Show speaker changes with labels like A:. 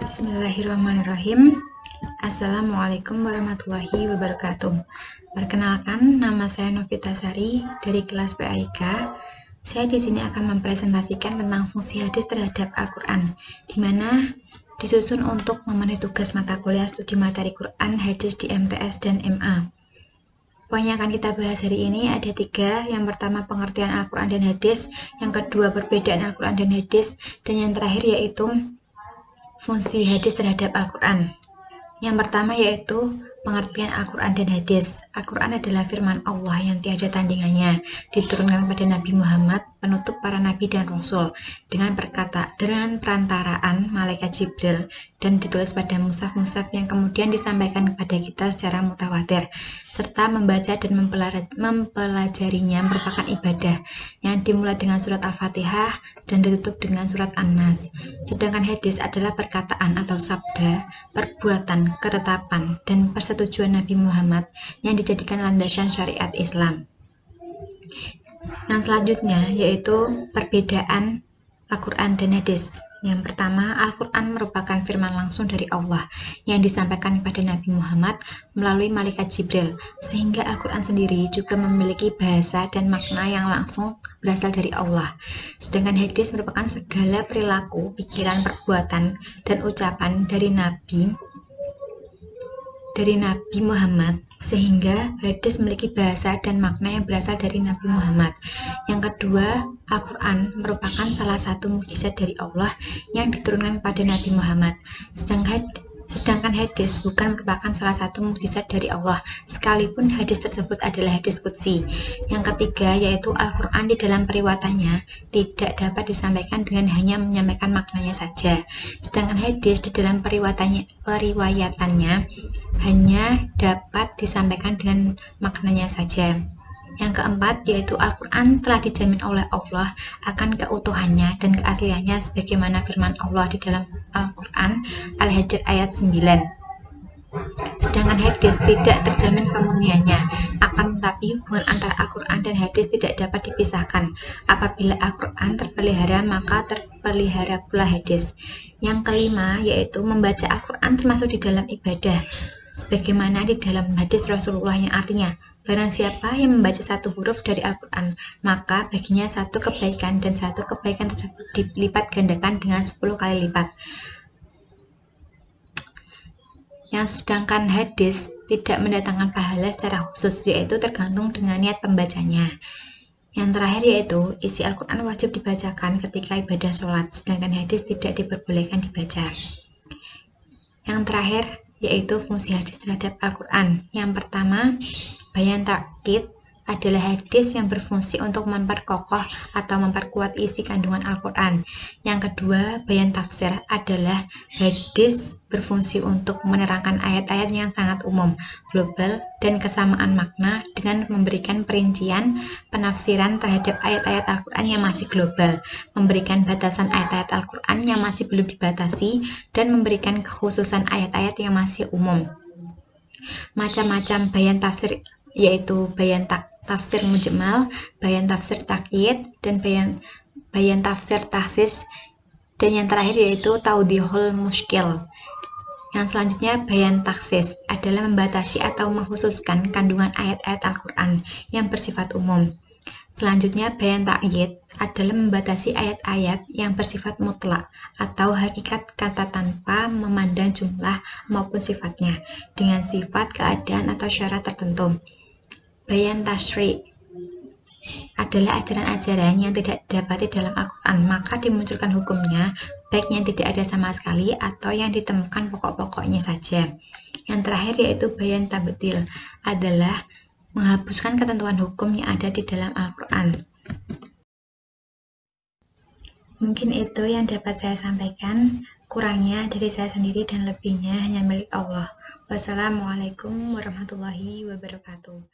A: Bismillahirrahmanirrahim. Assalamualaikum warahmatullahi wabarakatuh. Perkenalkan, nama saya Novita Sari dari kelas PAIK. Saya di sini akan mempresentasikan tentang fungsi hadis terhadap Al-Quran, di mana disusun untuk memenuhi tugas mata kuliah studi materi Quran hadis di MTS dan MA. Poin yang akan kita bahas hari ini ada 3. Yang pertama, pengertian Al-Quran dan hadis. Yang kedua, perbedaan Al-Quran dan hadis. Dan yang terakhir yaitu fungsi hadis terhadap Al-Quran. Yang pertama yaitu pengertian Al-Quran dan hadis. Al-Quran adalah firman Allah yang tiada tandingannya, diturunkan kepada Nabi Muhammad, penutup para nabi dan rasul, dengan perantaraan malaikat Jibril, dan ditulis pada mushaf-mushaf yang kemudian disampaikan kepada kita secara mutawatir, serta membaca dan mempelajarinya merupakan ibadah yang dimulai dengan surat Al-Fatihah dan ditutup dengan surat An-Nas. Sedangkan hadis adalah perkataan atau sabda, perbuatan, ketetapan, dan persetujuan Nabi Muhammad yang dijadikan landasan syariat Islam. Yang selanjutnya yaitu perbedaan Al-Quran dan hadis. Yang pertama, Al-Quran merupakan firman langsung dari Allah yang disampaikan kepada Nabi Muhammad melalui malaikat Jibril, sehingga Al-Quran sendiri juga memiliki bahasa dan makna yang langsung berasal dari Allah. Sedangkan hadis merupakan segala perilaku, pikiran, perbuatan, dan ucapan dari Nabi Muhammad, sehingga hadis memiliki bahasa dan makna yang berasal dari Nabi Muhammad. Yang kedua, Al-Quran merupakan salah satu mukjizat dari Allah yang diturunkan kepada Nabi Muhammad. Sedangkan hadis bukan merupakan salah satu mukjizat dari Allah, sekalipun hadis tersebut adalah hadis qudsi. Yang ketiga yaitu Al-Quran di dalam periwayatannya tidak dapat disampaikan dengan hanya menyampaikan maknanya saja. Sedangkan hadis di dalam periwayatannya hanya dapat disampaikan dengan maknanya saja. Yang keempat yaitu Al-Quran telah dijamin oleh Allah akan keutuhannya dan keasliannya sebagaimana firman Allah di dalam Al-Quran Al-Hijr ayat 9. Sedangkan hadis tidak terjamin kemurniannya, akan tetapi hubungan antara Al-Quran dan hadis tidak dapat dipisahkan. Apabila Al-Quran terpelihara, maka terpelihara pula hadis. Yang kelima yaitu membaca Al-Quran termasuk di dalam ibadah, sebagaimana di dalam hadis Rasulullah yang artinya, barang siapa yang membaca satu huruf dari Al-Quran, maka baginya satu kebaikan, dan satu kebaikan tersebut dilipat gandakan dengan 10 kali lipat. Yang sedangkan hadis tidak mendatangkan pahala secara khusus, yaitu tergantung dengan niat pembacanya. Yang terakhir yaitu isi Al-Quran wajib dibacakan ketika ibadah sholat, sedangkan hadis tidak diperbolehkan dibaca. Yang terakhir yaitu fungsi hadis terhadap Al-Quran. Yang pertama, bayan ta'kid adalah hadis yang berfungsi untuk memperkokoh atau memperkuat isi kandungan Al-Quran. Yang kedua, bayan tafsir adalah hadis berfungsi untuk menerangkan ayat-ayat yang sangat umum, global, dan kesamaan makna dengan memberikan perincian penafsiran terhadap ayat-ayat Al-Quran yang masih global, memberikan batasan ayat-ayat Al-Quran yang masih belum dibatasi, dan memberikan kekhususan ayat-ayat yang masih umum. Macam-macam bayan tafsir yaitu bayan tafsir mujmal, bayan tafsir takyid, dan bayan tafsir tahsis, dan yang terakhir yaitu taudihul muskil. Yang selanjutnya bayan taksis adalah membatasi atau mengkhususkan kandungan ayat-ayat Al-Quran yang bersifat umum. Selanjutnya bayan takyid adalah membatasi ayat-ayat yang bersifat mutlak atau hakikat kata tanpa memandang jumlah maupun sifatnya, dengan sifat, keadaan, atau syarat tertentu. Bayan tasyri' adalah ajaran-ajaran yang tidak didapati dalam Al-Quran, maka dimunculkan hukumnya, baik yang tidak ada sama sekali atau yang ditemukan pokok-pokoknya saja. Yang terakhir yaitu bayan tabdil adalah menghapuskan ketentuan hukum yang ada di dalam Al-Quran. Mungkin itu yang dapat saya sampaikan, kurangnya dari saya sendiri dan lebihnya hanya milik Allah. Wassalamualaikum warahmatullahi wabarakatuh.